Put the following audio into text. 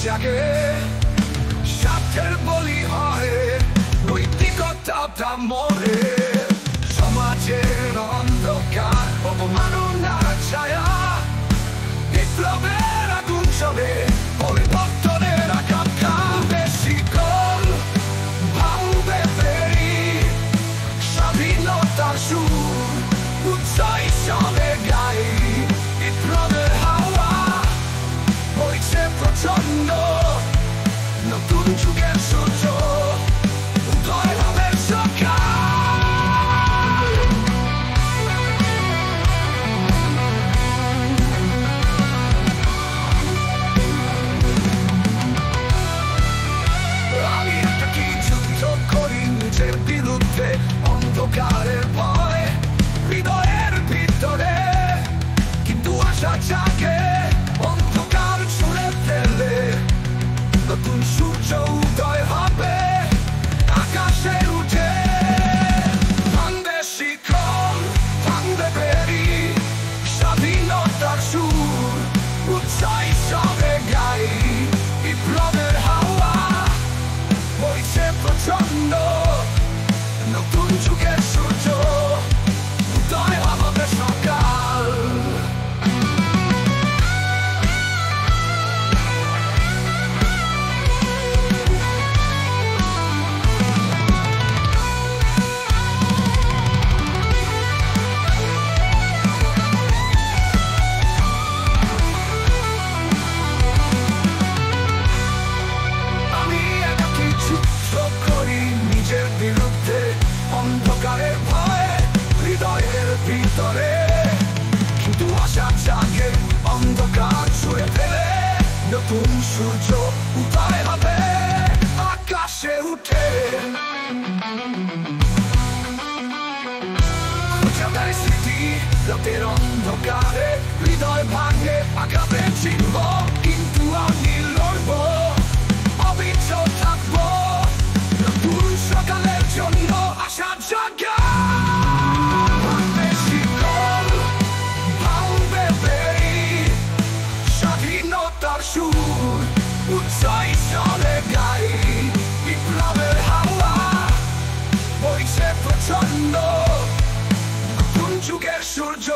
জাগে, স্বার্থের বলি হয় নৈতিকতা মরে। সমাজের অন্ধকার অবমাননার ছায়া, বিপ্লবের আগুন জ্বলে, পরিবর্তনের আকাঙ্ক্ষা বেশিক্ষণ ভাঙবে ফেরি। স্বাধীনতার সুর উচ্চাই চলে গাই, বিপ্লবের হাওয়া বইছে প্রচন্ড। নতুন যুগের সূর্য উদয় হবে সকাল। আমি একটা কি যুদ্ধ করি নিজের বিরুদ্ধে, অন্ধকারের ভয় হৃদয়ের ভিতরে, কিন্তু আশা জাগে অন্ধকার ছুঁড়ে ফেলে। নতুন সূর্য উদয় হবে আকাশে উঠে, ভাঙবে শিকল ভাঙবে বেরি। স্বাধীনতার সুর উচ্চাই চলে গাই, বিপ্লবের হাওয়া বইছে প্রচন্ড। নতুন যুগের সূর্য উদয় হবে সকাল। নিজের বিরুদ্ধে, অন্ধকারের ভয়ে হৃদয়ের ভিতরে, কিন্তু আশা জাগে অন্ধকার ছুঁড়ে ফেলে। নতুন সূর্য উদয় হবে আকাশে উঠে। খোঁজাদের স্মৃতি রাতের অন্ধকারে হৃদয় ভাঙে, আগাবে চিনব কিন্তু আমি লড়ব, অবিচল থাকবো। নতুন সকালের জন্য আশা জাগা, ভাঙবে শিকল ভাঙবে বেরি। স্বাধীনতার সুর উচ্চাই চলে গাই, বিপ্লবের হাওয়া বইছে প্রচন্ড। নতুন যুগের সূর্য